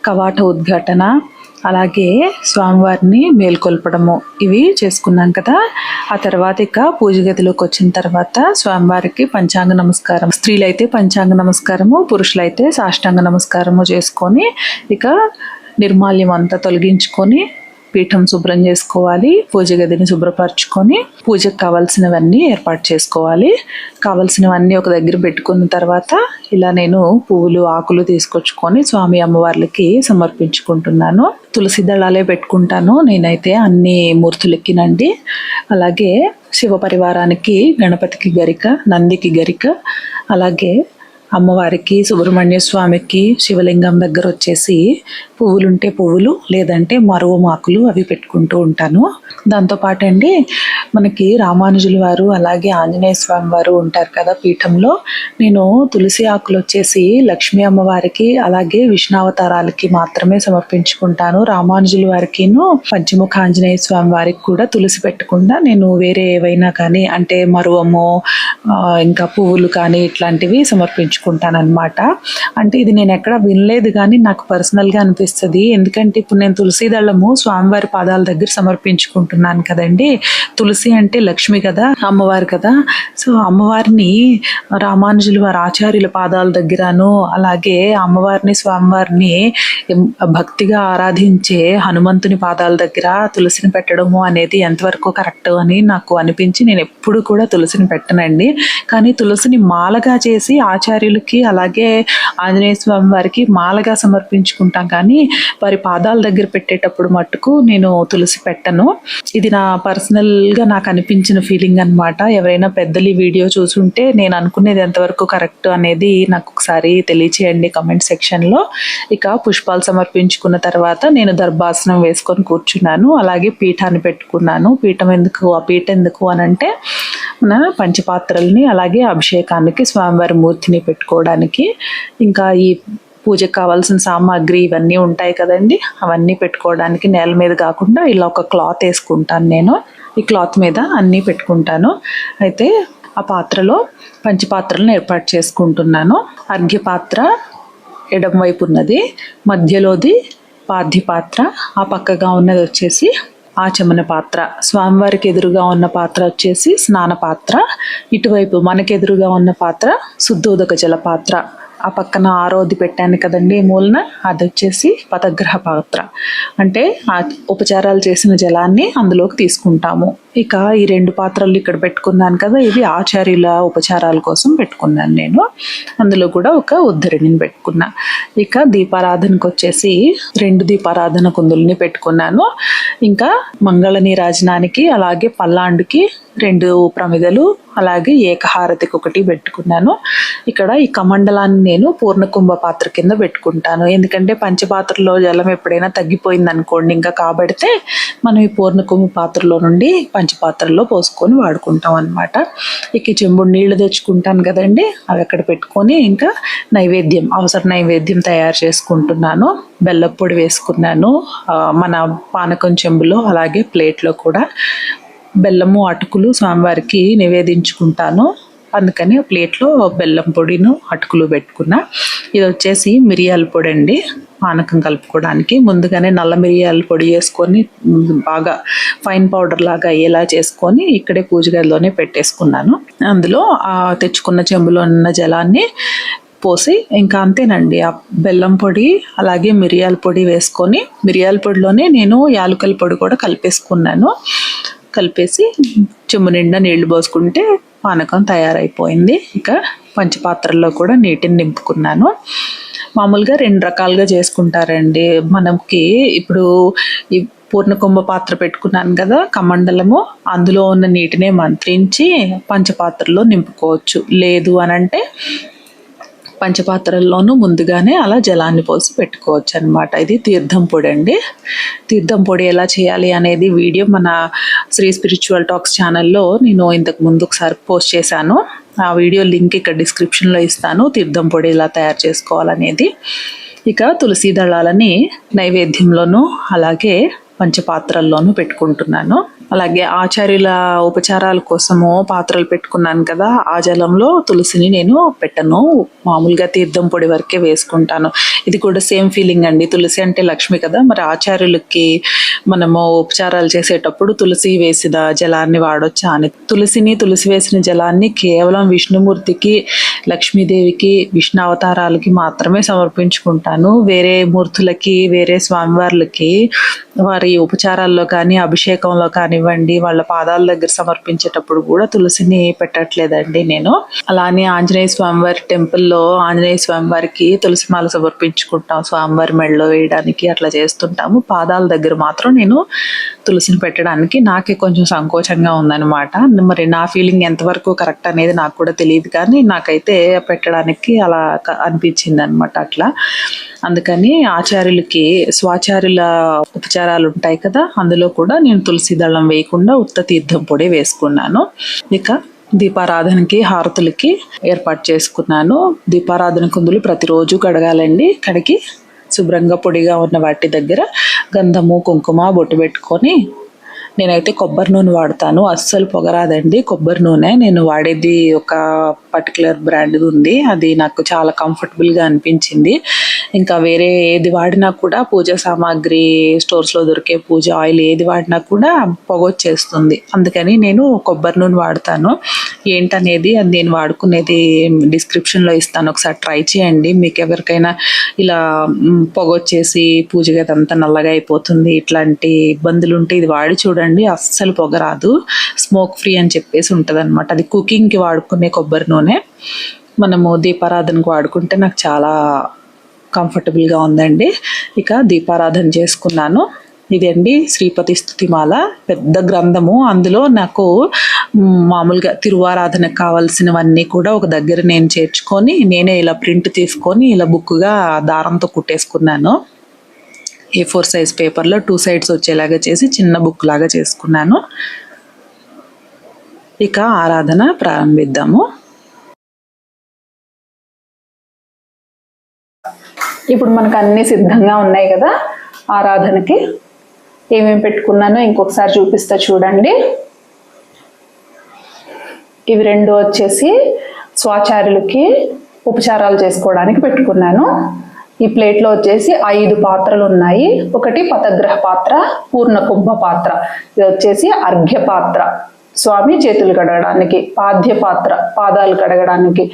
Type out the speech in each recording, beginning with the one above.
కవాట ఉద్ఘాటన, అలాగే స్వామివారిని మేల్కొల్పడము ఇవి చేసుకున్నాం కదా. ఆ తర్వాత ఇక పూజ గదిలోకి వచ్చిన తర్వాత స్వామివారికి పంచాంగ నమస్కారం, స్త్రీలైతే పంచాంగ నమస్కారము, పురుషులైతే సాష్టాంగ నమస్కారము చేసుకొని ఇక నిర్మాల్యం అంతా తొలగించుకొని పీఠం శుభ్రం చేసుకోవాలి. పూజ గదిని శుభ్రపరచుకొని పూజకు కావాల్సినవన్నీ ఏర్పాటు చేసుకోవాలి. కావాల్సినవన్నీ ఒక దగ్గర పెట్టుకున్న తర్వాత ఇలా నేను పువ్వులు ఆకులు తీసుకొచ్చుకొని స్వామి అమ్మవార్లకి సమర్పించుకుంటున్నాను. తులసి దళాలే పెట్టుకుంటాను నేనైతే అన్ని మూర్తులకినండి. అలాగే శివ పరివారానికి గణపతికి గరిక, నందికి గరిక, అలాగే అమ్మవారికి సుబ్రహ్మణ్య స్వామికి శివలింగం దగ్గర వచ్చేసి పువ్వులుంటే పువ్వులు, లేదంటే మరువమాకులు అవి పెట్టుకుంటూ ఉంటాను. దాంతోపాటు అండి మనకి రామానుజుల వారు అలాగే ఆంజనేయ స్వామి వారు ఉంటారు కదా పీఠంలో. నేను తులసి ఆకులు వచ్చేసి లక్ష్మీ అమ్మవారికి అలాగే విష్ణావతారాలకి మాత్రమే సమర్పించుకుంటాను. రామానుజుల వారికిను పంచముఖ ఆంజనేయ స్వామి వారికి కూడా తులసి పెట్టకుండా నేను వేరే ఏవైనా కానీ అంటే మరువము ఇంకా పువ్వులు కానీ ఇట్లాంటివి సమర్పించుకుంటాను అనమాట. అంటే ఇది నేను ఎక్కడ వినలేదు కానీ నాకు పర్సనల్గా అనిపిస్తుంది. ఎందుకంటే ఇప్పుడు నేను తులసి దళము స్వామివారి పాదాల దగ్గర సమర్పించుకుంటున్నాను కదండి. తులసి అంటే లక్ష్మి కదా, అమ్మవారు కదా. సో అమ్మవారిని రామానుజుల వారి ఆచార్యుల పాదాల దగ్గరను అలాగే అమ్మవారిని స్వామివారిని భక్తిగా ఆరాధించే హనుమంతుని పాదాల దగ్గర తులసిని పెట్టడము అనేది ఎంతవరకు కరెక్ట్ అని నాకు అనిపించి నేను ఎప్పుడు కూడా తులసిని పెట్టనండి. కానీ తులసిని మాలగా చేసి ఆచార్యులకి అలాగే ఆంజనేయ స్వామి వారికి మాలగా సమర్పించుకుంటాం, కానీ వారి పాదాల దగ్గర పెట్టేటప్పుడు మట్టుకు నేను తులసి పెట్టను. ఇది నా పర్సనల్గా నాకు అనిపించిన ఫీలింగ్ అనమాట. ఎవరైనా పెద్దలు ఈ వీడియో చూసుంటే నేను అనుకునేది ఎంతవరకు కరెక్ట్ అనేది నాకు ఒకసారి తెలియచేయండి కామెంట్ సెక్షన్లో. ఇక పుష్పాలు సమర్పించుకున్న తర్వాత నేను దర్భాసనం వేసుకొని కూర్చున్నాను. అలాగే పీఠాన్ని పెట్టుకున్నాను. ఆ పీఠ ఎందుకు అని అంటే మన పంచపాత్రల్ని అలాగే అభిషేకానికి స్వామివారి మూర్తిని పెట్టుకోవడానికి, ఇంకా ఈ పూజకు కావాల్సిన సామాగ్రి ఇవన్నీ ఉంటాయి కదండి, అవన్నీ పెట్టుకోవడానికి నేల మీద కాకుండా ఇలా ఒక క్లాత్ వేసుకుంటాను నేను. ఈ క్లాత్ మీద అన్నీ పెట్టుకుంటాను. అయితే ఆ పాత్రలో పంచపాత్రలను ఏర్పాటు చేసుకుంటున్నాను. అర్ఘ్య పాత్ర ఎడమ వైపు ఉన్నది, మధ్యలోది పాద్య పాత్ర, ఆ పక్కగా ఉన్నది వచ్చేసి ఆచమన పాత్ర, స్వామివారికి ఎదురుగా ఉన్న పాత్ర వచ్చేసి స్నాన పాత్ర, ఇటువైపు మనకి ఎదురుగా ఉన్న పాత్ర శుద్ధోదక జల పాత్ర, ఆ పక్కన ఆరోది పెట్టాను కదండి మూలన, అది వచ్చేసి పదగ్రహ పాత్ర, అంటే ఆ ఉపచారాలు చేసిన జలాన్ని అందులోకి తీసుకుంటాము. ఇక ఈ రెండు పాత్రలు ఇక్కడ పెట్టుకున్నాను కదా, ఇవి ఆచార్యుల ఉపచారాల కోసం పెట్టుకున్నాను నేను. అందులో కూడా ఒక ఉద్ధరిణిని పెట్టుకున్నా. ఇక దీపారాధనకు వచ్చేసి 2 దీపారాధన కుందుల్ని పెట్టుకున్నాను. ఇంకా మంగళ నీరాజనానికి అలాగే పల్లాండుకి 2 ప్రమిదలు, అలాగే ఏకహారతికి 1 పెట్టుకున్నాను. ఇక్కడ ఈ కమండలాన్ని నేను పూర్ణకుంభ పాత్ర కింద పెట్టుకుంటాను. ఎందుకంటే పంచపాత్రలో జలం ఎప్పుడైనా తగ్గిపోయింది అనుకోండి, ఇంకా కాబడితే మనం ఈ పూర్ణకుంభ పాత్రలో నుండి పంచపాత్రలో పోసుకొని వాడుకుంటాం అనమాట. ఇక చెంబుడు నీళ్లు తెచ్చుకుంటాను కదండి, అవి అక్కడ పెట్టుకొని ఇంకా నైవేద్యం, అవసర నైవేద్యం తయారు చేసుకుంటున్నాను. బెల్లం పొడి వేసుకున్నాను మన పానకం చెంబులో, అలాగే ప్లేట్లో కూడా బెల్లము అటుకులు స్వామివారికి నివేదించుకుంటాను. అందుకని ప్లేట్లో బెల్లం పొడిను అటుకులు పెట్టుకున్నా. ఇది వచ్చేసి మిరియాల పొడి అండి, పానకం కలుపుకోవడానికి. ముందుగానే నల్ల మిరియాల పొడి వేసుకొని బాగా ఫైన్ పౌడర్ లాగా అయ్యేలా చేసుకొని ఇక్కడే పూజ గదిలోనే పెట్టేసుకున్నాను. అందులో తెచ్చుకున్న చెంబులో ఉన్న జలాన్ని పోసి ఇంకా అంతేనండి. ఆ బెల్లం పొడి అలాగే మిరియాల పొడి వేసుకొని, మిరియాల పొడిలోనే నేను యాలకుల పొడి కూడా కలిపేసుకున్నాను. కలిపేసి చెంబు నిండా నీళ్లు పోసుకుంటే పానకం తయారైపోయింది. ఇక పంచపాత్రల్లో కూడా నీటిని నింపుకున్నాను. మామూలుగా 2 రకాలుగా చేసుకుంటారండి. మనకి ఇప్పుడు ఈ పూర్ణకుంభ పాత్ర పెట్టుకున్నాను కదా కమండలము, అందులో ఉన్న నీటినే మంత్రించి పంచపాత్రలో నింపుకోవచ్చు. లేదు అనంటే పంచపాత్రల్లోనూ ముందుగానే అలా జలాన్ని పోసి పెట్టుకోవచ్చు అనమాట. ఇది తీర్థం పొడి అండి. తీర్థం పొడి ఎలా చేయాలి అనేది వీడియో మన శ్రీ స్పిరిచువల్ టాక్స్ ఛానల్లో నేను ఇంతకు ముందు ఒకసారి పోస్ట్ చేశాను. ఆ వీడియో లింక్ ఇక్కడ డిస్క్రిప్షన్లో ఇస్తాను, తీర్థం పొడి ఎలా తయారు చేసుకోవాలనేది. ఇక తులసి దళాలని నైవేద్యంలోనూ అలాగే పంచపాత్రల్లోనూ పెట్టుకుంటున్నాను. అలాగే ఆచార్యుల ఉపచారాల కోసము పాత్రలు పెట్టుకున్నాను కదా, ఆ జలంలో తులసిని నేను పెట్టను, మామూలుగా తీర్థం పొడి వరకే వేసుకుంటాను. ఇది కూడా సేమ్ ఫీలింగ్ అండి. తులసి అంటే లక్ష్మి కదా, మరి ఆచార్యులకి మనము ఉపచారాలు చేసేటప్పుడు తులసి వేసిన జలాన్ని వాడొచ్చా అని. తులసి వేసిన జలాన్ని కేవలం విష్ణుమూర్తికి, లక్ష్మీదేవికి, విష్ణు అవతారాలకి మాత్రమే సమర్పించుకుంటాను. వేరే మూర్తులకి, వేరే స్వామివార్లకి వారి ఉపచారాల్లో కానీ, అభిషేకంలో కానివ్వండి, వాళ్ళ పాదాల దగ్గర సమర్పించేటప్పుడు కూడా తులసిని పెట్టట్లేదండి నేను. అలానే ఆంజనేయ స్వామివారి టెంపుల్లో ఆంజనేయ స్వామివారికి తులసి మాల సమర్పించుకుంటాం, స్వామివారి మెడలో వేయడానికి అట్లా చేస్తుంటాము. పాదాల దగ్గర మాత్రం నేను తులసిని పెట్టడానికి నాకే కొంచెం సంకోచంగా ఉందన్నమాట. మరి నా ఫీలింగ్ ఎంతవరకు కరెక్ట్ అనేది నాకు కూడా తెలియదు, కానీ నాకైతే పెట్టడానికి అలా అనిపించింది అనమాట. అట్లా అందుకని ఆచార్యులకి, స్వాచార్యుల ఉపచారాలు ఉంటాయి కదా, అందులో కూడా నేను తులసి దళం వేయకుండా ఉత్త తీర్థం పొడి వేసుకున్నాను. ఇక దీపారాధనకి, హారతులకి ఏర్పాటు చేసుకున్నాను. దీపారాధన కుందులు ప్రతిరోజు కడగాలండి. కడిగి శుభ్రంగా పొడిగా ఉన్న వాటి దగ్గర గంధము, కుంకుమ, బొట్టు పెట్టుకొని, నేనైతే కొబ్బరి నూనె వాడతాను. అస్సలు పొగరాదండి కొబ్బరి నూనె. నేను వాడేది ఒక పర్టికులర్ బ్రాండ్ ఉంది, అది నాకు చాలా కంఫర్టబుల్గా అనిపించింది. ఇంకా వేరే ఏది వాడినా కూడా, పూజా సామాగ్రి స్టోర్స్లో దొరికే పూజ ఆయిల్ ఏది వాడినా కూడా పొగొచ్చేస్తుంది. అందుకని నేను కొబ్బరి నూనె వాడతాను. ఏంటనేది అది నేను వాడుకునేది డిస్క్రిప్షన్లో ఇస్తాను, ఒకసారి ట్రై చేయండి. మీకు ఎవరికైనా ఇలా పొగొచ్చేసి పూజ గదంతా నల్లగా అయిపోతుంది, ఇట్లాంటి ఇబ్బందులు ఉంటే ఇది వాడి చూడండి, అస్సలు పొగ రాదు. స్మోక్ ఫ్రీ అని చెప్పేసి ఉంటుంది అనమాట. అది కుకింగ్కి వాడుకునే కొబ్బరి నూనె. మనము దీపారాధనకు వాడుకుంటే నాకు చాలా కంఫర్టబుల్గా ఉందండి. ఇక దీపారాధన చేసుకున్నాను. ఇదండి శ్రీపతి స్తుతిమాల, పెద్ద గ్రంథము. అందులో నాకు మామూలుగా తిరువారాధనకు కావాల్సినవన్నీ కూడా ఒక దగ్గర నేను చేర్చుకొని, నేనే ఇలా ప్రింట్ తీసుకొని ఇలా బుక్గా దారంతో కుట్టేసుకున్నాను. A4 సైజ్ పేపర్లో 2 సైడ్స్ వచ్చేలాగా చేసి చిన్న బుక్ లాగా చేసుకున్నాను. ఇక ఆరాధన ప్రారంభిద్దాము. ఇప్పుడు మనకు అన్ని సిద్ధంగా ఉన్నాయి కదా ఆరాధనకి. ఏమేమి పెట్టుకున్నానో ఇంకొకసారి చూపిస్తా చూడండి. ఇవి రెండు వచ్చేసి స్వాచార్యులకి ఉపచారాలు చేసుకోవడానికి పెట్టుకున్నాను. ఈ ప్లేట్లో వచ్చేసి 5 పాత్రలు ఉన్నాయి. ఒకటి పతగ్రహ పాత్ర, పూర్ణ కుంభ పాత్ర, ఇది వచ్చేసి అర్ఘ్య పాత్ర, స్వామి చేతులు కడగడానికి, పాద్య పాత్ర, పాదాలు కడగడానికి,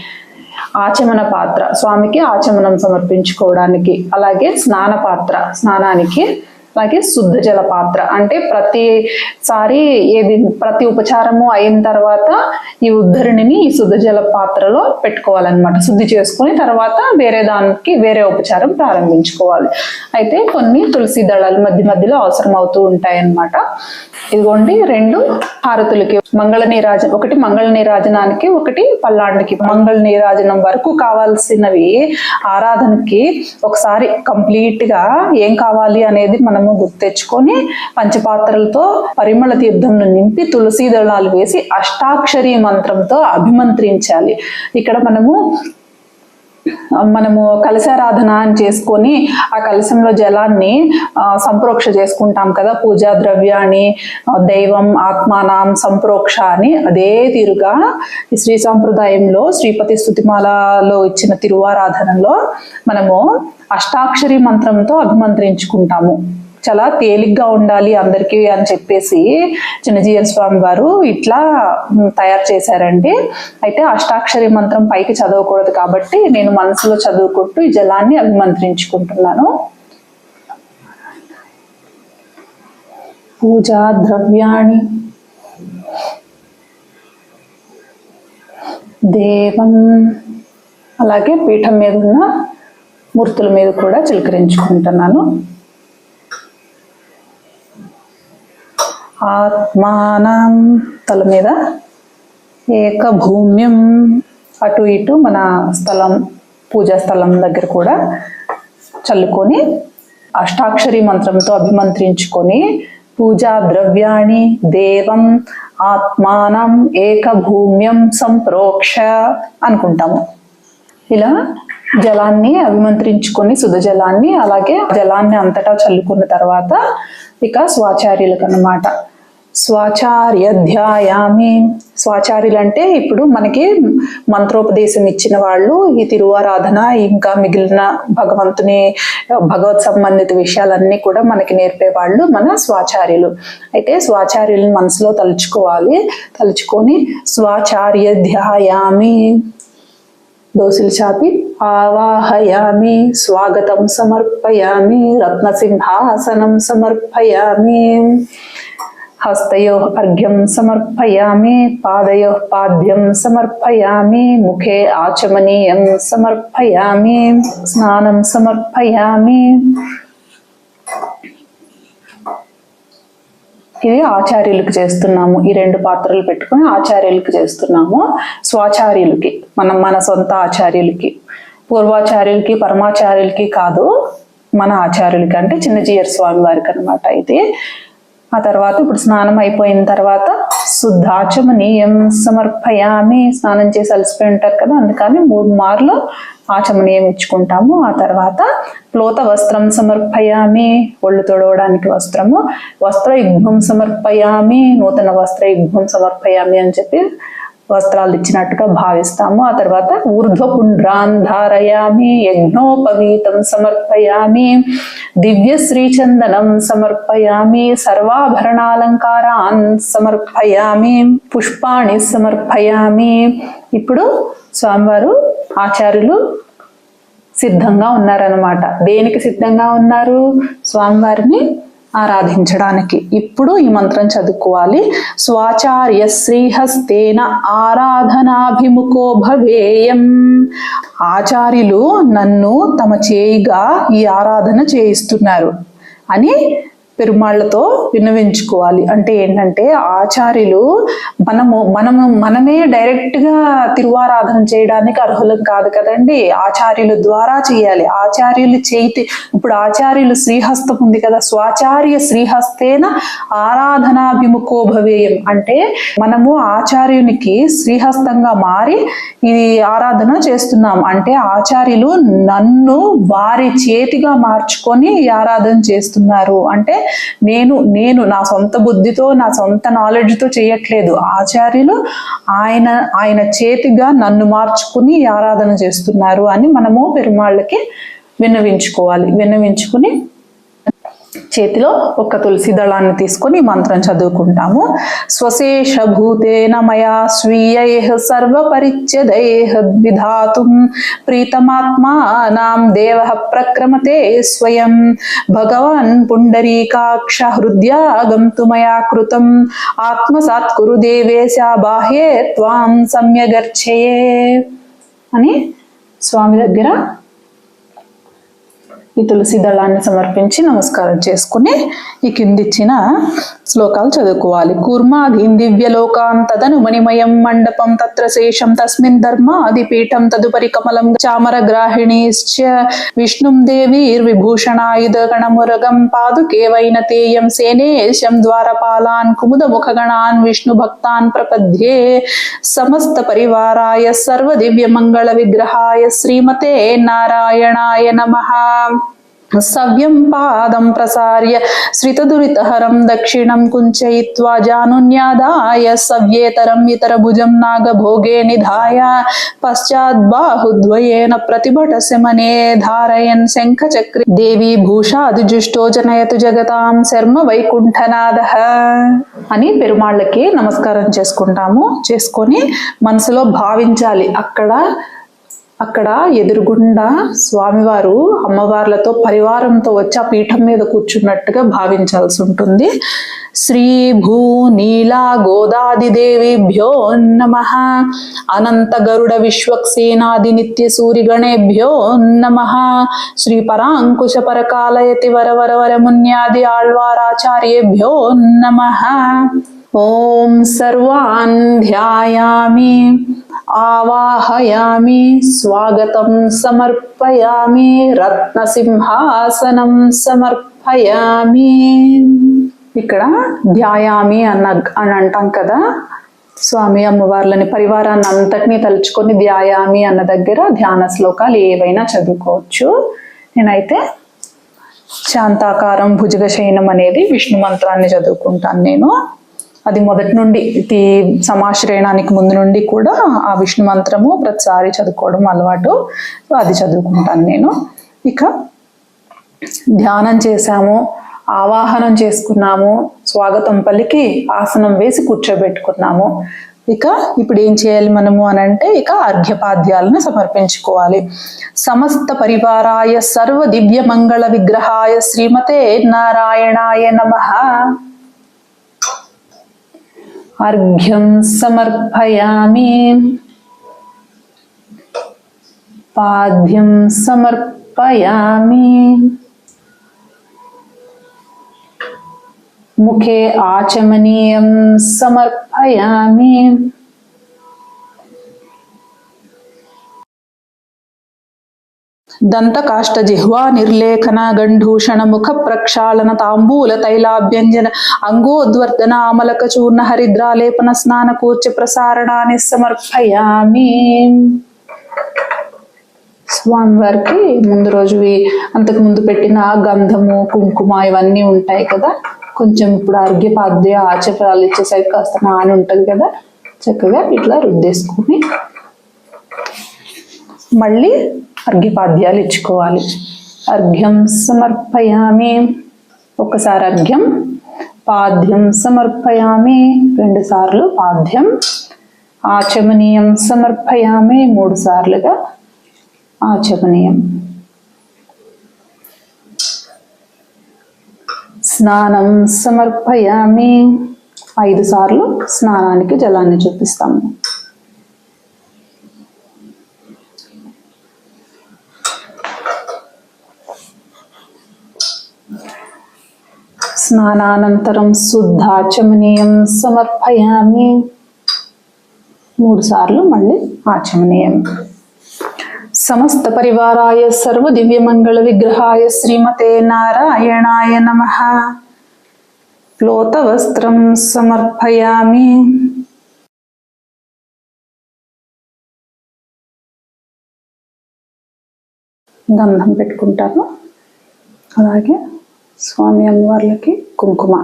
ఆచమన పాత్ర, స్వామికి ఆచమనం సమర్పించుకోవడానికి, అలాగే స్నాన పాత్ర, స్నానానికి, అలాగే శుద్ధ జల పాత్ర, అంటే ప్రతి ఉపచారము అయిన తర్వాత ఈ ఉద్ధరిణిని ఈ శుద్ధ జల పాత్రలో పెట్టుకోవాలన్నమాట. శుద్ధి చేసుకుని తర్వాత వేరే ఉపచారం ప్రారంభించుకోవాలి. అయితే కొన్ని తులసి దళాలు మధ్య మధ్యలో అవసరం అవుతూ ఉంటాయన్నమాట. ఇదిగోండి 2 హారతులకి ఒకటి మంగళ నీరాజనానికి, ఒకటి పల్లాండికి. మంగళ నీరాజనం వరకు కావాల్సినవి ఆరాధనకి ఒకసారి కంప్లీట్ గా ఏం కావాలి అనేది మనము గుర్తెచ్చుకొని పంచపాత్రలతో పరిమళ తీర్థంను నింపి తులసి దళాలు వేసి అష్టాక్షరి మంత్రంతో అభిమంత్రించాలి. ఇక్కడ మనము కలశారాధన అని చేసుకొని ఆ కలశంలో జలాన్ని సంప్రోక్ష చేసుకుంటాం కదా, పూజా ద్రవ్యాన్ని, దైవం ఆత్మానం సంప్రోక్ష అని. అదే తీరుగా ఈ శ్రీ సంప్రదాయంలో శ్రీపతి స్తుతిమాలలో ఇచ్చిన తిరువారాధనలో మనము అష్టాక్షరి మంత్రంతో అభిమంత్రించుకుంటాము. చాలా తేలిగ్గా ఉండాలి అందరికీ అని చెప్పేసి చిన్నజీయర్ స్వామి వారు ఇట్లా తయారు చేశారండి. అయితే అష్టాక్షరి మంత్రం పైకి చదవకూడదు కాబట్టి నేను మనసులో చదువుకుంటూ ఈ జలాన్ని అభిమంత్రించుకుంటున్నాను. పూజా ద్రవ్యాణి దేవం, అలాగే పీఠం మీద ఉన్న మూర్తుల మీద కూడా చిలకరించుకుంటున్నాను. ఆత్మానం, తల మీద ఏకభూమ్యం, అటు ఇటు మన స్థలం, పూజా స్థలం దగ్గర కూడా చల్లుకొని అష్టాక్షరి మంత్రంతో అభిమంత్రించుకొని పూజా ద్రవ్యాణి దేవం ఆత్మానం ఏకభూమ్యం సంప్రోక్ష అనుకుంటాము. ఇలా జలాన్ని అభిమంత్రించుకొని శుద్ధ జలాన్ని, అలాగే జలాన్ని అంతటా చల్లుకున్న తర్వాత ఇక స్వాచార్యులకు అన్నమాట స్వాచార్య ధ్యాయామి. స్వాచార్యులు అంటే ఇప్పుడు మనకి మంత్రోపదేశం ఇచ్చిన వాళ్ళు, ఈ తిరువారాధన ఇంకా మిగిలిన భగవత్ సంబంధిత విషయాలన్నీ కూడా మనకి నేర్పేవాళ్ళు మన స్వాచార్యులు. అయితే స్వాచార్యులను మనసులో తలుచుకోవాలి. తలుచుకొని స్వాచార్య ధ్యాయామి, దోసిలు చాపి ఆవాహయామి, స్వాగతం సమర్పయామి, రత్నసింహాసనం సమర్పయామి, హస్తయోః అర్ఘ్యం సమర్పయామి, పాదయోః పాద్యం సమర్పయామి, ముఖే ఆచమనీయం సమర్పయామి, స్నానం సమర్పయామి. ఇది ఆచార్యులకు చేస్తున్నాము. ఈ 2 పాత్రలు పెట్టుకుని ఆచార్యులకు చేస్తున్నాము. స్వాచార్యులకి, మన సొంత ఆచార్యులకి, పూర్వాచార్యులకి పరమాచార్యులకి కాదు, మన ఆచార్యులకి అంటే చిన్నజీయర్ స్వామి వారికి అనమాట ఇది. ఆ తర్వాత ఇప్పుడు స్నానం అయిపోయిన తర్వాత శుద్ధాచమనీయం సమర్పయామి. స్నానం చేసి అలసిపోయి ఉంటారు కదా, అందుకని 3 మార్లు ఆచమనీయం ఇచ్చుకుంటాము. ఆ తర్వాత ప్లోత వస్త్రం సమర్పయామి, ఒళ్ళు తొడవడానికి వస్త్రము, వస్త్ర యుగ్మం సమర్పయామి, నూతన వస్త్ర యుగ్మం సమర్పయామి అని చెప్పి వస్త్రాలు ఇచ్చినట్టుగా భావిస్తాము. ఆ తర్వాత ఊర్ధ్వపుండ్రాన్ ధారయామి, యజ్ఞోపవీతం సమర్పయామి, దివ్య శ్రీచందనం సమర్పయామి, సర్వాభరణాలంకారాన్ సమర్పయామి, పుష్పాణి సమర్పయామి. ఇప్పుడు స్వామివారు ఆచార్యులు సిద్ధంగా ఉన్నారనమాట. దేనికి సిద్ధంగా ఉన్నారు? స్వామివారిని ఆరాధించడానికి. ఇప్పుడు ఈ మంత్రం చదువుకోవాలి. స్వాచార్య శ్రీహస్తేన ఆరాధనాభిముఖో భవేయం. ఆచార్యులు నన్ను తమ చేయిగా ఈ ఆరాధన చేయిస్తున్నారు అని పెరుమాళ్లతో విన్నవించుకోవాలి. అంటే ఏంటంటే ఆచార్యులు మనమే డైరెక్ట్ గా తిరువారాధన చేయడానికి అర్హులం కాదు కదండి. ఆచార్యుల ద్వారా చేయాలి. ఆచార్యులు చేతి ఇప్పుడు ఆచార్యులు శ్రీహస్తం ఉంది కదా, స్వాచార్య శ్రీహస్తేన ఆరాధనాభిముఖో భవేయం అంటే మనము ఆచార్యునికి శ్రీహస్తంగా మారి ఇది ఆరాధన చేస్తున్నాం. అంటే ఆచార్యులు నన్ను వారి చేతిగా మార్చుకొని ఈ ఆరాధన చేస్తున్నారు. అంటే నేను నా సొంత బుద్ధితో నా సొంత నాలెడ్జ్తో చేయట్లేదు. ఆచార్యులు ఆయన చేతిగా నన్ను మార్చుకుని ఆరాధన చేస్తున్నారు అని మనము పెరుమాళ్ళకి విన్నవించుకుని చేతిలో ఒక తులసి దళాన్ని తీసుకొని మంత్రం చదువుకుంటాము. స్వశేష భూతేన మయా స్వీయైః సర్వ పరిచ్ఛేదైః విధాతుం ప్రీతమాత్మానాం దేవః ప్రక్రమతే స్వయం భగవాన్ పుండరీకాక్ష హృద్యాగం తు మయా కృతం ఆత్మసాత్ కురు దేవేశ బాహ్యే త్వాం సమ్యగర్చయే అని స్వామి దగ్గర ఈ తులసి దళాన్ని సమర్పించి నమస్కారం చేసుకుని ఈ కిందిచ్చిన శ్లోకాలు చదువుకోవాలి. కూర్మాధీన్ దివ్యలోకాం తదను మణిమయం మండపం తత్ర శేషం తస్మిన్ ధర్మాదిపీఠం తదుపరి కమలం చామరగ్రాహిణీశ్చ విష్ణుం దేవీర్విభూషణాయుధ గణమురగం పాదుకే వైనతేయం సేనేశం ద్వారపాలాన్ కుముదముఖగణాన్ విష్ణు భక్తాన్ ప్రపద్యే సమస్త పరివారాయ సర్వ దివ్య మంగళ విగ్రహాయ శ్రీమతే నారాయణాయ నమః. సవ్యం పాదం ప్రసార్య శ్రితదురితహరం దక్షిణం కుంచయిత్వా జానున్యాదాయ సవ్యేతరం ఇతరభుజం నాగభోగే నిధాయ పశ్చాద్బాహుద్వయేన ప్రతిభట శమనే ధారయన్ శంఖచక్రి దేవి భూషాదిజుష్టో జనయతు జగతాం శర్మ వైకుంఠనాథః అని పెరుమాళ్ళకి నమస్కారం చేసుకొని మనసులో భావించాలి. అక్కడ ఎదురుగుండా స్వామివారు అమ్మవార్లతో పరివారంతో వచ్చి ఆ పీఠం మీద కూర్చున్నట్టుగా భావించాల్సి ఉంటుంది. శ్రీ భూ నీలా గోదాదిదేవిభ్యో నమః. అనంత గరుడ విశ్వక్సేనాది నిత్య సూరిగణేభ్యో నమః. శ్రీ పరాంకుశ పరకాలయతి వరవర మున్యాది ఆళ్వారాచార్యేభ్యో నమః. ఓం సర్వాన్ ధ్యాయామి ఆవాహయామి స్వాగతం సమర్పయామి రత్నసింహాసనం సమర్పయామి. ఇక్కడ ధ్యాయామి అని అంటాం కదా, స్వామి అమ్మవార్లని పరివారాన్ని అంతటినీ తలుచుకొని ధ్యాయామి అన్న దగ్గర ధ్యాన శ్లోకాలు ఏవైనా చదువుకోవచ్చు. నేనైతే శాంతాకారం భుజగశయనం అనేది విష్ణు మంత్రాన్ని చదువుకుంటాను నేను. అది మొదటి నుండి సమాశ్రయణానికి ముందు నుండి కూడా ఆ విష్ణు మంత్రము ప్రతిసారి చదువుకోవడం అలవాటు. సో అది చదువుకుంటాను నేను. ఇక ధ్యానం చేశాము, ఆవాహనం చేసుకున్నాము, స్వాగతం పలికి ఆసనం వేసి కూర్చోబెట్టుకున్నాము. ఇక ఇప్పుడు ఏం చేయాలి మనము అని అంటే, ఇక అర్ఘ్యపాద్యాలను సమర్పించుకోవాలి. సమస్త పరివారాయ సర్వ దివ్య మంగళ విగ్రహాయ శ్రీమతే నారాయణాయ నమః. అర్ఘ్యం సమర్పయామి, పాద్యం సమర్పయామి, ముఖే ఆచమనీయం సమర్పయామి. దంతకాష్ట జిహ్వా నిర్లేఖన గంఢూషణ ముఖ ప్రక్షాళన తాంబూల తైలాభ్యంజన అంగోద్వర్ధన అమలక చూర్ణ హరిద్రాలేపన స్నాన కూర్చ ప్రసారణాన్ని సమర్పయామి. స్వామివారికి ముందు రోజు అంతకు ముందు పెట్టిన గంధము కుంకుమ ఇవన్నీ ఉంటాయి కదా, కొంచెం ఇప్పుడు అర్ఘ్యపాద్య ఆచరణలు ఇచ్చేసరికి కాస్త నాని ఉంటుంది కదా, చక్కగా ఇట్లా రుద్దేసుకుని మళ్ళీ అర్ఘ్యపాద్యాలు ఇచ్చుకోవాలి. అర్ఘ్యం సమర్పయామి, ఒకసారి అర్ఘ్యం, పాద్యం సమర్పయామి 2 సార్లు పాద్యం, ఆచమనీయం సమర్పయామి 3 సార్లుగా ఆచమనీయం. స్నానం సమర్పయామి, 5 సార్లు స్నానానికి జలాన్ని చూపిస్తాము. స్నానానంతరం శుద్ధాచమనీయం సమర్పయామి, 3 సార్లు మళ్ళీ ఆచమనీయం. సమస్త పరివారాయ సర్వ దివ్య మంగళ విగ్రహాయ శ్రీమతే నారాయణాయ నమః. ప్లోత వస్త్రం సమర్పయామి, గంధం పెట్టుకుంటాను. అలాగే స్వామి అమ్మవార్లకి కుంకుమ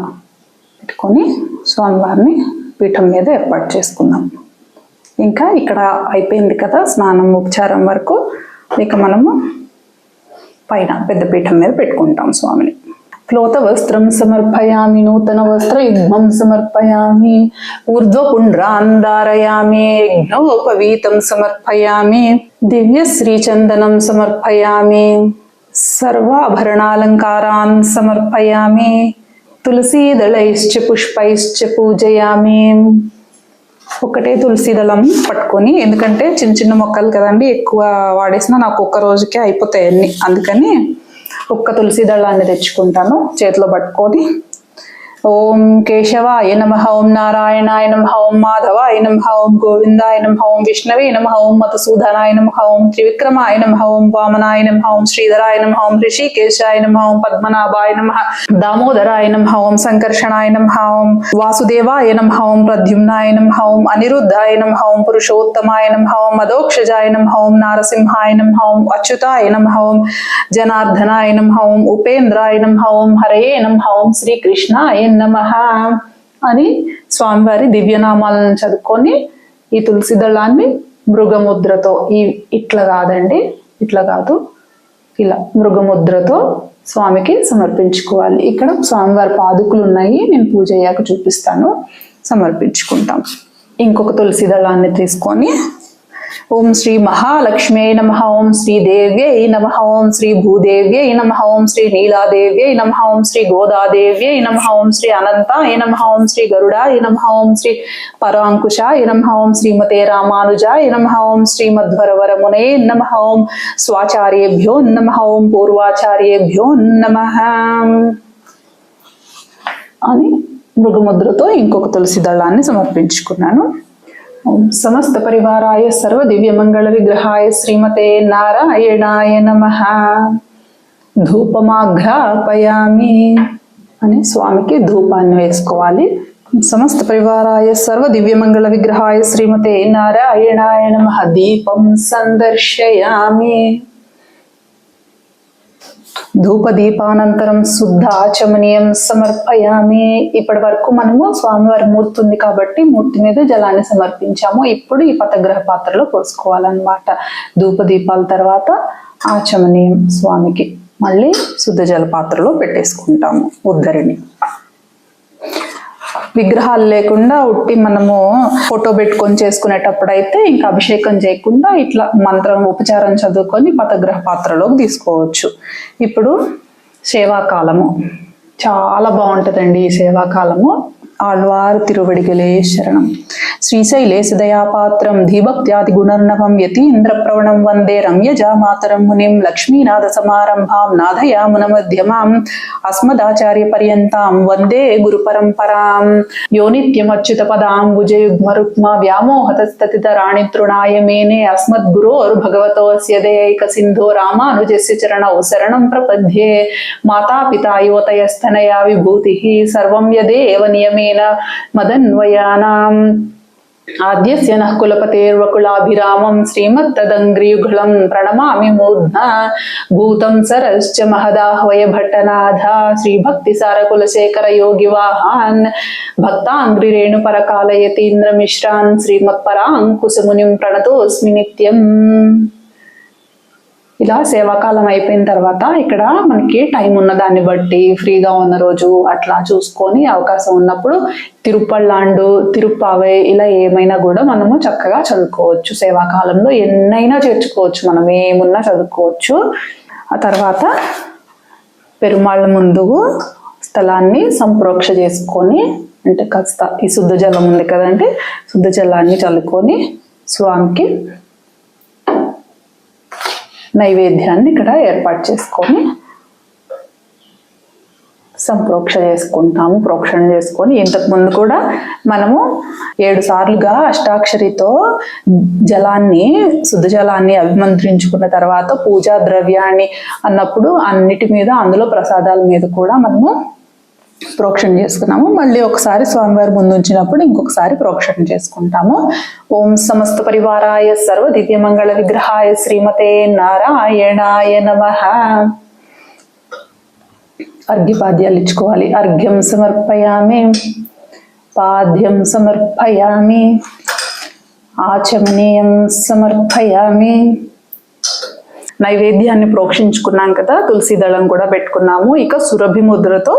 పెట్టుకొని స్వామివారిని పీఠం మీద ఏర్పాటు చేసుకుందాం. ఇంకా ఇక్కడ అయిపోయింది కదా స్నానం ఉపచారం వరకు. ఇక మనము పైన పెద్ద పీఠం మీద పెట్టుకుంటాం స్వామిని. ప్లోత వస్త్రం సమర్పయామి, నూతన వస్త్ర యుగ్మం సమర్పయామి, ఊర్ధ్వపుండ్రాన్ ధారయామి, యజ్ఞోపవీతం సమర్పయామి, దివ్య శ్రీచందనం సమర్పయామి, సర్వాభరణాలంకారాన్ సమర్పయామి, తులసీదళైశ్చ పుష్పైశ్చ పూజయామి. ఒకటే తులసి దళం పట్టుకొని, ఎందుకంటే చిన్న చిన్న మొక్కలు కదండి, ఎక్కువ వాడేసినా నాకు ఒక్క రోజుకే అయిపోతాయి అన్ని, అందుకని ఒక్క తులసి దళాన్ని తెచ్చుకుంటాను చేతిలో పట్టుకొని. ఓం కేశవాయ నమః, ఓం నారాయణాయ నమః, ఓం మాధవాయ నమః, ఓం గోవిందాయ నమః, ఓం విష్ణవే నమః, ఓం మధుసూదనాయ నమః, ఓం త్రివిక్రమాయ నమః, ఓం వామనాయ నమః, ఓం శ్రీధరాయ నమః, ఓం ఋషికేశాయ నమః, ఓం పద్మనాభాయ నమః, దామోదరాయ నమః, ఓం సంకర్షణాయ నమః, ఓం వాసుదేవాయ నమః, ఓం ప్రద్యుమ్నాయ నమః, ఓం అనిరుద్ధాయ నమః, ఓం పురుషోత్తమాయ నమః, ఓం మదోక్షజాయ నమః, ఓం నారసింహాయ నమః, ఓం అచ్యుతాయ నమః, ఓం జనార్దనాయ నమః, ఓం ఉపేంద్రాయ నమః, ఓం హరయే నమః, ఓం శ్రీకృష్ణాయ నమః అని స్వామివారి దివ్యనామాలను చదువుకొని ఈ తులసి దళాన్ని మృగముద్రతో, ఇట్లా కాదండి, ఇట్లా కాదు, ఇలా మృగముద్రతో స్వామికి సమర్పించుకోవాలి. ఇక్కడ స్వామివారి పాదుకులు ఉన్నాయి, నేను పూజ అయ్యాక చూపిస్తాను. సమర్పించుకుంటాం. ఇంకొక తులసి దళాన్ని తీసుకొని ఓం శ్రీ మహాలక్ష్మ్యై నమః, ఓం శ్రీ దేవ్యై నమః, ఓం శ్రీ భూదేవ్యై నమః, ఓం శ్రీ నీలాదేవ్యై నమః, ఓం శ్రీ గోదాదేవ్యై నమః, ఓం శ్రీ అనంతాయ నమః, ఓం శ్రీ గరుడాయ నమః, ఓం శ్రీ పరాంకుశాయ నమః, ఓం శ్రీమతే రామానుజాయ నమః, ఓం శ్రీమద్వరవరమునే నమః, ఓం స్వాచార్యేభ్యో నమః, ఓం పూర్వాచార్యేభ్యో నమః అని మృగముద్రతో ఇంకొక తులసి దళాన్ని సమర్పించుకున్నాను. సమస్త పరివారాయ సర్వ దివ్య మంగళ విగ్రహాయ శ్రీమతే నారాయణాయ నమః. ధూపమాఘ్రాపయామి అని స్వామికి ధూపాన్ని వేసుకోవాలి. సమస్త పరివారాయ సర్వ దివ్య మంగళ విగ్రహాయ శ్రీమతే నారాయణాయ నమః. దీపం సందర్శయామి. ధూపదీపానంతరం శుద్ధ ఆచమనీయం సమర్పయామి. ఇప్పటి వరకు మనము స్వామివారి మూర్తి ఉంది కాబట్టి మూర్తి మీద జలాన్ని సమర్పించాము. ఇప్పుడు ఈ పతగ్రహ పాత్రలో పోసుకోవాలన్నమాట. ధూపదీపాల తర్వాత ఆచమనీయం స్వామికి మళ్ళీ శుద్ధ జల పాత్రలో పెట్టేసుకుంటాము ఉద్ధరిణి. విగ్రహాలు లేకుండా ఉట్టి మనము ఫోటో పెట్టుకొని చేసుకునేటప్పుడు అయితే ఇంకా అభిషేకం చేయకుండా ఇట్లా మంత్రం ఉపచారం చదువుకొని పతగ్రహ పాత్రలోకి తీసుకోవచ్చు. ఇప్పుడు సేవాకాలము చాలా బాగుంటుందండి. ఈ సేవాకాలము ఆళ్వార్ తిరువడిగలే శరణం. శ్రీశైలే సదయాపాత్రం ధీభక్త్యాది గుణర్ణవం యతీంద్ర ప్రవణం వందే రమ్యజా మాతరం మునిం లక్ష్మీనాథ సమారంభాం నాథయామున మధ్యమాం అస్మదాచార్య పర్యంతాం వందే గురు పరంపరాం. యో నిత్యమచ్యుత పదాంబుజయుగ్మ రుక్మ వ్యామోహతస్తతితరాణి తృణాయ మేనే అస్మద్గురోర్ భగవతోస్య దయైక సింధో రామానుజస్య చరణౌ శరణం ప్రపద్యే. మాతాపితా యువతయస్తనయా విభూతిః సర్వం యదేవ నియమేన మదన్వయానాం. ఆద్యస్య నః కులపతేర్వకులాభిరామం శ్రీమత్తదంగ్రియుగళం ప్రణమామి మూర్ధ్నా. భూతం సరశ్చ మహదాహ్వయ భట్టనాథ శ్రీభక్తిసార కులశేఖర యోగివాహాన్ భక్తాంగ్రిరేణు పరకాలయతీంద్ర మిశ్రాన్ శ్రీమత్పరాంకుశమునిం ప్రణతోస్మి నిత్యం. ఇలా సేవాకాలం అయిపోయిన తర్వాత ఇక్కడ మనకి టైం ఉన్న దాన్ని బట్టి ఫ్రీగా ఉన్న రోజు అట్లా చూసుకొని అవకాశం ఉన్నప్పుడు తిరుపళ్ళాండు తిరుప్పావై ఇలా ఏమైనా కూడా మనము చక్కగా చదువుకోవచ్చు. సేవాకాలంలో ఎన్నైనా చేర్చుకోవచ్చు, మనం ఏమున్నా చదువుకోవచ్చు. ఆ తర్వాత పెరుమాళ్ళ ముందు స్థలాన్ని సంప్రోక్ష చేసుకొని, అంటే కాస్త ఈ శుద్ధ జలం ఉంది కదంటే శుద్ధ జలాన్ని చల్లుకొని స్వామికి నైవేద్యాన్ని ఇక్కడ ఏర్పాటు చేసుకొని సంప్రోక్ష చేసుకుంటాము. ప్రోక్షణ చేసుకొని ఇంతకు ముందు కూడా మనము 7 సార్లుగా అష్టాక్షరితో జలాన్ని శుద్ధ జలాన్ని అభిమంత్రించుకున్న తర్వాత పూజా ద్రవ్యాన్ని అన్నప్పుడు అన్నిటి మీద అందులో ప్రసాదాల మీద కూడా మనము ప్రోక్షణ చేసుకున్నాము. మళ్ళీ ఒకసారి స్వామివారి ముందు ఉంచినప్పుడు ఇంకొకసారి ప్రోక్షణ చేసుకుంటాము. ఓం సమస్త పరివారాయ సర్వ దివ్యమంగళ విగ్రహాయ శ్రీమతే నారాయణాయ నమః. అర్ఘ్యపాద్యాలు ఇచ్చుకోవాలి. అర్ఘ్యం సమర్పయామి, పాద్యం సమర్పయామి, ఆచమనీయం సమర్పయామి. నైవేద్యాన్ని ప్రోక్షించుకున్నాం కదా, తులసి దళం కూడా పెట్టుకున్నాము. ఇక సురభి ముద్రతో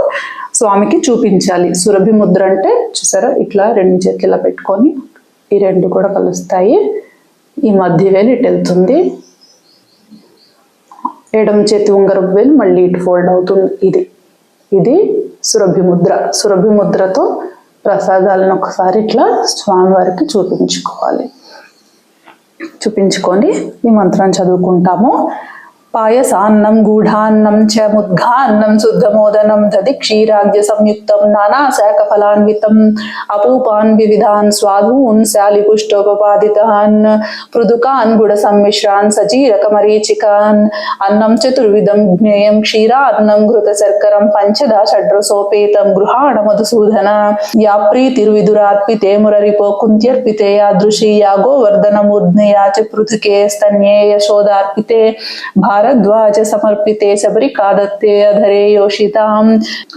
స్వామికి చూపించాలి. సురభి ముద్ర అంటే చూసారా, ఇట్లా 2 చేతులు ఇలా పెట్టుకొని ఈ 2 కూడా కలుస్తాయి. ఈ మధ్య వేలు ఇటు వెళ్తుంది, ఎడమ చేతి ఉంగరపు వేలు మళ్ళీ ఇటు ఫోల్డ్ అవుతుంది. ఇది సురభి ముద్ర. సురభి ముద్రతో ప్రసాదాలను ఒకసారి ఇట్లా స్వామివారికి చూపించుకోవాలి. చూపించుకొని ఈ మంత్రం చదువుకుంటాము. పాయసాన్నం గూఢాన్నం చ ముద్ఘాన్నం శుద్ధమోదనం దది క్షీరాగ్య సంయుక్తం నానా శాఖ ఫలాన్వితం అపూపాన్ వివిధాన్ స్వాదూన్ శాలిపుష్టోపపాదితాన్ పృదుకాన్ గుడ సమ్మిశ్రాన్ సజీరక మరీచికాన్ అన్నం చతుర్విధం జ్ఞేయం క్షీరాన్నం ఘృత శర్కరం పంచదా షడ్రసోపేతం గృహాణ మధుసూదన యా ప్రీతిర్విదురార్పితే మురరిపో కుంత్యర్పితే యాదృశీ యాగోవర్ధనమూర్ధ్నయా చ పృథుకే స్తన్యే యశోదార్పితే भारद्वाज समर्पिते सबरिका दत्ते अधरे योषितां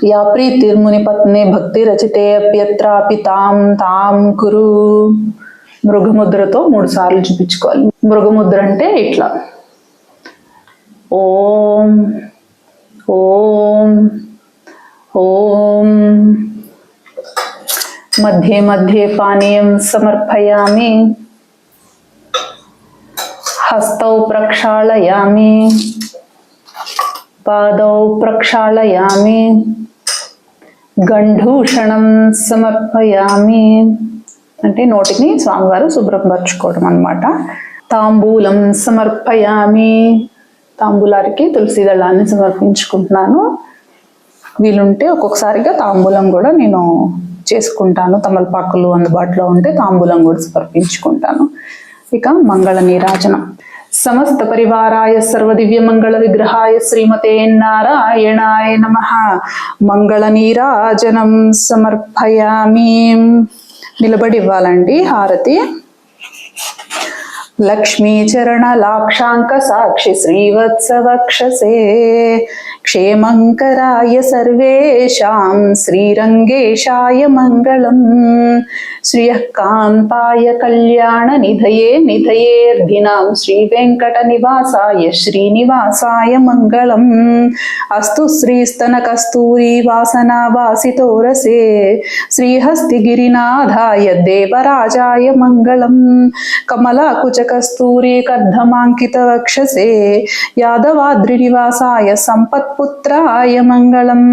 या प्रीतिर्मुनि पत्नी भक्ति रचिते अप्यत्रापि तां तां कुरु. మృగముద్రతో 3 సార్లు చూపించుకోవాలి. మృగముద్ర అంటే ఇట్లా ఓం ఓం ఓం. మధ్యే మధ్యే పానీయం సమర్పయామి, హస్తౌ ప్రక్షాళయామి, పాదౌ ప్రక్షాళయామి, గంధూషణం సమర్పయామి. అంటే నోటిని స్వామివారు శుభ్రపరచుకోవడం అన్నమాట. తాంబూలం సమర్పయామి, తాంబూలానికి తులసి దళాన్ని సమర్పించుకుంటున్నాను. వీలుంటే ఒక్కొక్కసారిగా తాంబూలం కూడా నేను చేసుకుంటాను. తమలపాకులు అందుబాటులో ఉంటే తాంబూలం కూడా సమర్పించుకుంటాను. ఇక మంగళ నీరాజనం. సమస్త పరివారాయ సర్వదివ్య మంగళ విగ్రహాయ శ్రీమతే నారాయణాయ నమః. మంగళ నీరాజనం సమర్పయామి. నిలబడి ఇవ్వాలండి హారతి. లక్ష్మీ చరణ లాక్షాంక సాక్షి శ్రీవత్స వక్షసే క్షేమంకరాయ సర్వేషాం శ్రీరంగేశాయ మంగళం. శ్రియకాంతాయ కళ్యాణ నిధయేర్ధినాం శ్రీ వెంకట నివాసాయ శ్రీనివాసాయ మంగళం. అస్తు శ్రీస్తన కస్తూరి వాసనా వాసితోరసే శ్రీహస్తిగిరినాథాయ దేవరాజాయ మంగళం. కమలాకుచ కస్తూరి కర్ధమాంకిత వక్షసే యాదవాద్రినివాసాయ సంపత్పుత్రాయ మంగళం.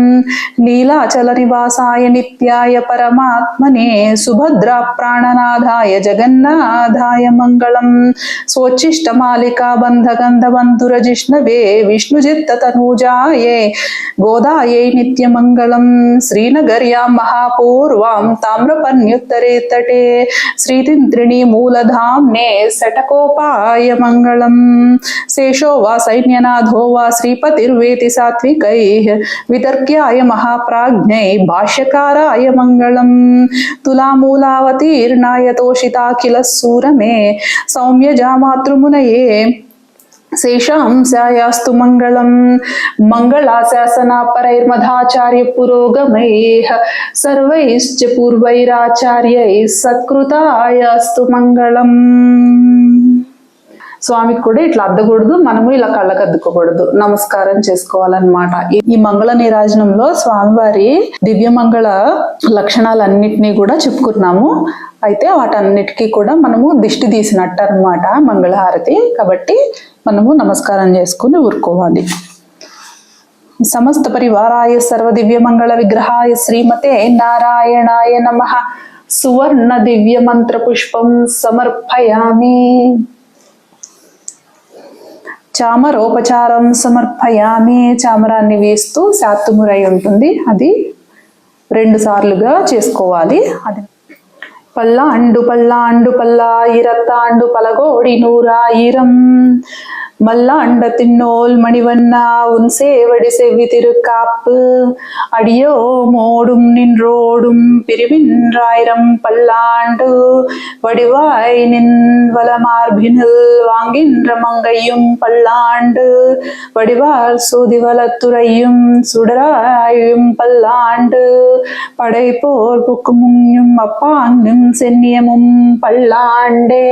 నీలాచల నివాసాయ నిత్యాయ పరమాత్మనే సుభద్రా ప్రాణనాథాయ జగన్నాథాయ మంగళం. స్వోచ్ఛిష్టమాలికా బంధగంధబంధురజిష్ణవే విష్ణుజిత్తతనూజాయే గోదాయై నిత్యమంగళం. శ్రీనగర్యాం మహాపూర్వాం తామ్రపర్ణ్యుత్తరే తటే శ్రీతింత్రిణీ మూలధామ్నే సటకోపాయ మంగళం. శేషో వా సైన్యనాథో వా శ్రీపతిర్వేతి సాత్వికైః వితర్క్యాయ మహాప్రాజ్ఞై భాష్యకారాయ మంగళం. తులామూలావతీర్ణాయ తోషితాఖిల సూరమే సౌమ్యజామాతృమునయే శేషాంశాయాస్తు మంగళం. మంగళాశాసనాపరైర్మధాచార్య పురోగమైః సర్వైశ్చ పూర్వైరాచార్యైః సత్కృతాయాస్తు మంగళం. స్వామికి కూడా ఇట్లా అద్దకూడదు, మనము ఇలా కళ్ళకు అద్దుకోకూడదు, నమస్కారం చేసుకోవాలన్నమాట. ఈ మంగళ నీరాజనంలో స్వామివారి దివ్య మంగళ లక్షణాలన్నిటినీ కూడా చెప్పుకున్నాము. అయితే వాటన్నిటికీ కూడా మనము దిష్టి తీసినట్టు అనమాట మంగళహారతి. కాబట్టి మనము నమస్కారం చేసుకుని ఊరుకోవాలి. సమస్త పరివారాయ సర్వ దివ్య మంగళ విగ్రహాయ శ్రీమతే నారాయణాయ నమః సువర్ణ దివ్య మంత్ర పుష్పం సమర్పయామి. చామరోపచారం సమర్పయామి. చామరాన్ని వేస్తూ శాతుమురై ఉంటుంది, అది 2 సార్లుగా చేసుకోవాలి. అది పల్లాండు పల్లాండు పల్లాయిరత్తాండు పలగోడి నూరాయిరం மல்லாண்ட தின்னோல் மணிவண்ணா உன் சேவடி செவ்வி திருக்காப்பு அடியோ மோடும் நின்றோடும் பிரிவின்றாயிரம் பல்லாண்டு வடிவாய் நின் வலமார்பினில் வாங்கின்ற மங்கையும் பல்லாண்டு வடிவால் சூதிவலத்துறையும் சுடராயும் பல்லாண்டு படைப்போர் புக்குமும் అప్పాంగం శన్యముం పల్లాండే.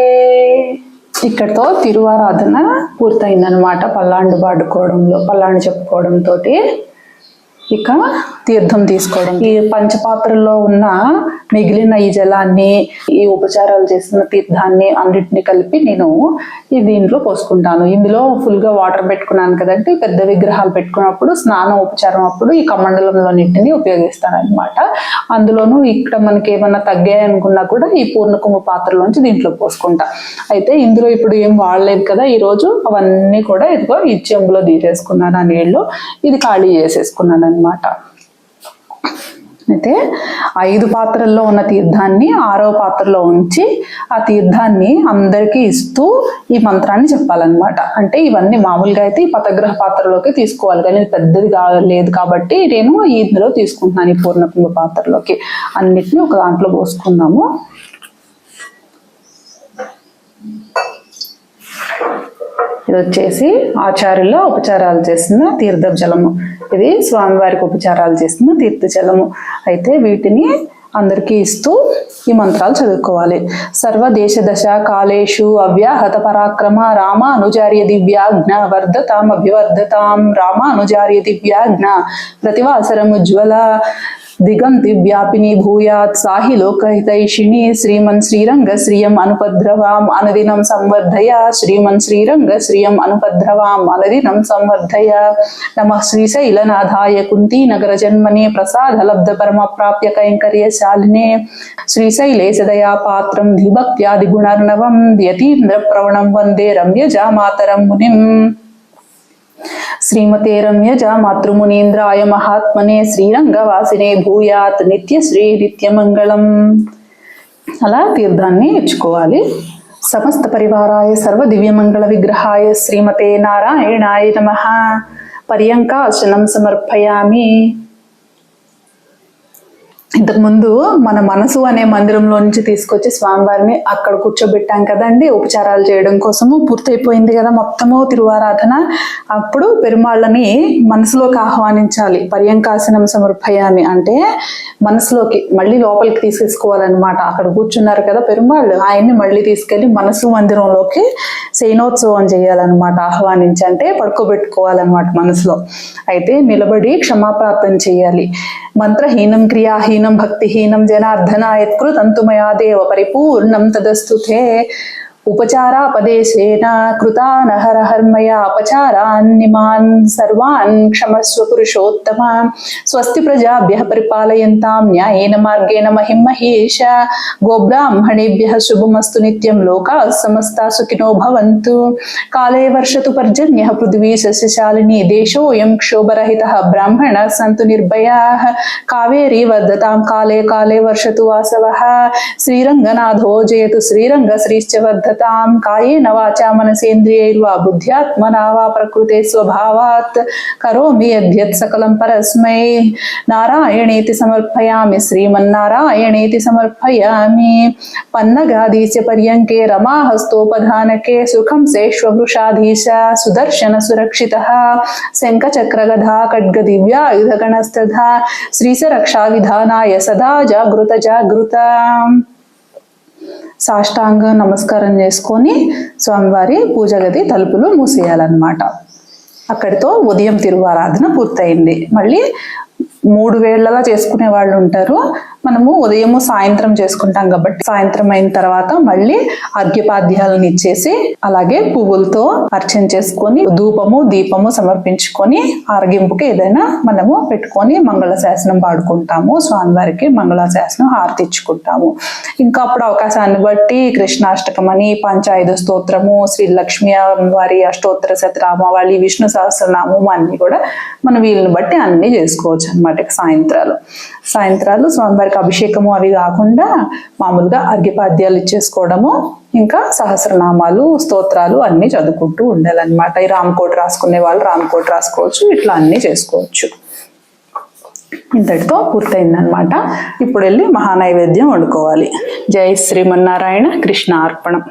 ఇక్కడతో తిరువారాధన పూర్తయిందనమాట. పల్లాండు పాడుకోవడంలో, పల్లాండు చెప్పుకోవడంతో ఇక తీర్థం తీసుకోవడం. ఈ పంచపాత్రల్లో ఉన్న మిగిలిన ఈ జలాన్ని, ఈ ఉపచారాలు చేసిన తీర్థాన్ని అన్నిటిని కలిపి నేను ఈ దీంట్లో పోసుకుంటాను. ఇందులో ఫుల్గా వాటర్ పెట్టుకున్నాను కదంటే, పెద్ద విగ్రహాలు పెట్టుకున్నప్పుడు స్నానం ఉపచారం అప్పుడు ఈ కమండలంలో నీటిని ఉపయోగిస్తాను అనమాట. అందులోనూ ఇక్కడ మనకి ఏమన్నా తగ్గాయనుకున్నా కూడా ఈ పూర్ణకుంభ పాత్రలోంచి దీంట్లో పోసుకుంటా. అయితే ఇందులో ఇప్పుడు ఏం వాడలేదు కదా ఈరోజు, అవన్నీ కూడా ఇదిగో ఈ చెంబులో తీసేసుకున్నాను. ఆ నీళ్ళు ఇది ఖాళీ చేసేసుకున్నాను అనమాట. అయితే 5 పాత్రల్లో ఉన్న తీర్థాన్ని 6వ పాత్రలో ఉంచి ఆ తీర్థాన్ని అందరికీ ఇస్తూ ఈ మంత్రాన్ని చెప్పాలన్నమాట. అంటే ఇవన్నీ మామూలుగా అయితే ఈ పతగ్రహ పాత్రలోకి తీసుకోవాలి, కానీ ఇది పెద్దది లేదు కాబట్టి నేను ఇందులో తీసుకుంటున్నాను. ఈ పూర్ణకుంభ పాత్రలోకి అన్నిటిని ఒక దాంట్లో పోసుకుందాము. ఇది వచ్చేసి ఆచార్యుల ఉపచారాలు చేసిన తీర్థ జలము. ఇది స్వామివారికి ఉపచారాలు చేసిన తీర్థ జలము. అయితే వీటిని అందరికీ ఇస్తూ ఈ మంత్రాలు చదువుకోవాలి. సర్వదేశ దశ కాలేషు అవ్యాహత పరాక్రమ రామానుజార్య దివ్యాజ్ఞ వర్ధతాం అభివర్ధతాం రామానుజార్య దివ్యాజ్ఞ ప్రతివాసరముజ్వల దిగంతి వ్యాపిని భూయాత్ సాహి లోకహితైషిణి శ్రీమన్ శ్రీరంగ శ్రియం అనుపద్రవాం అనుదినం సంవర్ధయ శ్రీమన్ శ్రీరంగ శ్రియం అనుపద్రవాం అనుదినం సంవర్ధయ. నమః శ్రీశైలనాథాయ కుంతీ నగర జన్మనే ప్రసాద లబ్ధ పరమ ప్రాప్య కైంకర్యశాలినే శ్రీశైలే సదయా పాత్రం ధిభక్త్యాది గుణర్ణవం యతీంద్ర ప్రవణం వందే రమ్యజా మాతరం మునిం. శ్రీమతే రమ్యజా మాతృమునీంద్రాయ మహాత్మనే శ్రీరంగవాసినే భూయాత్ నిత్యశ్రీ నిత్యమంగళం. అలా తీర్థాన్ని ఇచ్చుకోవాలి. సమస్త పరివారాయ సర్వ దివ్యమంగళ విగ్రహాయ శ్రీమతే నారాయణాయ నమః పర్యంకాసనం సమర్పయామి. ఇంతకుముందు మన మనసు అనే మందిరంలో నుంచి తీసుకొచ్చి స్వామివారిని అక్కడ కూర్చోబెట్టాం కదండి ఉపచారాలు చేయడం కోసము. పూర్తయిపోయింది కదా మొత్తము తిరువారాధన. అప్పుడు పెరుమాళ్ళని మనసులోకి ఆహ్వానించాలి. పర్యంకాసనం సమర్పయామి అంటే మనసులోకి మళ్ళీ లోపలికి తీసేసుకోవాలన్నమాట. అక్కడ కూర్చున్నారు కదా పెరుమాళ్ళు, ఆయన్ని మళ్ళీ తీసుకెళ్లి మనసు మందిరంలోకి శయనోత్సవం చేయాలన్నమాట. ఆహ్వానించి అంటే పడుకోబెట్టుకోవాలన్నమాట మనసులో. అయితే నిలబడి క్షమాప్రార్థన చేయాలి. మంత్రహీనం క్రియాహీనం భక్తిహీనం జనార్దన యత్కృతంతు మయా దేవ పరిపూర్ణం తదస్తుతే ఉపచారాపదేశేన కృతాన్ హరహర్మయా అపచారాన్నిమాన్ సర్వాన్ క్షమస్వ పురుషోత్తమ. స్వస్తి ప్రజాభ్యః పరిపాలయంతాం న్యాయేన మార్గేణ మహిం మహేష. గోబ్రాహ్మణేభ్యః శుభమస్తు నిత్యం. లోకాః సమస్తాః సుఖినో భవంతు. కాలే వర్షతు పర్జన్యః పృథివీ సస్యశాలినీ. దేశోऽयं క్షోభరహితః. బ్రాహ్మణాः సन्तు నిర్భయాः. కావేరీ వర్ధతాం కాలే కాలే వర్షతు వాసవః. శ్రీరంగనాథో జయతు శ్రీరంగ శ్రీశ్చ వర్ధతాం. కాయేన వాచా మనసేంద్రియైర్వా బుద్ధ్యాత్మనా వా ప్రకృతే స్వభావాత్ కరోమి యద్యత్ సకలం పరస్మై నారాయణేతి సమర్పయామి. శ్రీమన్నారాయణేతి సమర్పయామి. పన్నగాదీస్య పర్యంకే రమాహస్తోపధానకే సుఖం సేష్వవృషాధీశ సుదర్శన సురక్షితః. శంఖచక్రగదా ఖడ్గ దివ్యాయుధగణస్తథా శ్రీసరక్షా విధానాయ సదా జాగృత జాగృత. సాష్టాంగ నమస్కారం చేసుకొని స్వామివారి పూజ గది తలుపులు మూసేయాలన్నమాట. అక్కడితో ఉదయం తిరువారాధన పూర్తయింది. మళ్ళీ 3 వేళలా చేసుకునే వాళ్ళు ఉంటారు. మనము ఉదయము సాయంత్రం చేసుకుంటాం కాబట్టి సాయంత్రం అయిన తర్వాత మళ్ళీ అర్ఘ్యపాద్యాలను ఇచ్చేసి అలాగే పువ్వులతో అర్చన చేసుకొని ధూపము దీపము సమర్పించుకొని ఆరగింపుకి ఏదైనా మనము పెట్టుకొని మంగళశాసనం పాడుకుంటాము. స్వామివారికి మంగళశాసనం హారతి ఇచ్చుకుంటాము. ఇంకా అప్పుడు అవకాశాన్ని బట్టి కృష్ణాష్టకం అని, పంచాయుధ స్తోత్రము, శ్రీ లక్ష్మీ వారి అష్టోత్తర శతనామావళి, విష్ణు సహస్రనామం అన్ని కూడా మన వీళ్ళని బట్టి అన్ని చేసుకోవచ్చు అన్నమాట. సాయంత్రాలు స్వామివారికి అభిషేకము అవి కాకుండా మామూలుగా అర్ఘ్యపాద్యాలు ఇచ్చేసుకోవడము, ఇంకా సహస్రనామాలు స్తోత్రాలు అన్ని చదువుకుంటూ ఉండాలన్నమాట. ఈ రామకోటి రాసుకునే వాళ్ళు రామకోటి రాసుకోవచ్చు, ఇట్లా అన్ని చేసుకోవచ్చు. ఇంతటితో పూర్తయిందనమాట. ఇప్పుడు వెళ్ళి మహానైవేద్యం వండుకోవాలి. జై శ్రీమన్నారాయణ. కృష్ణ అర్పణం.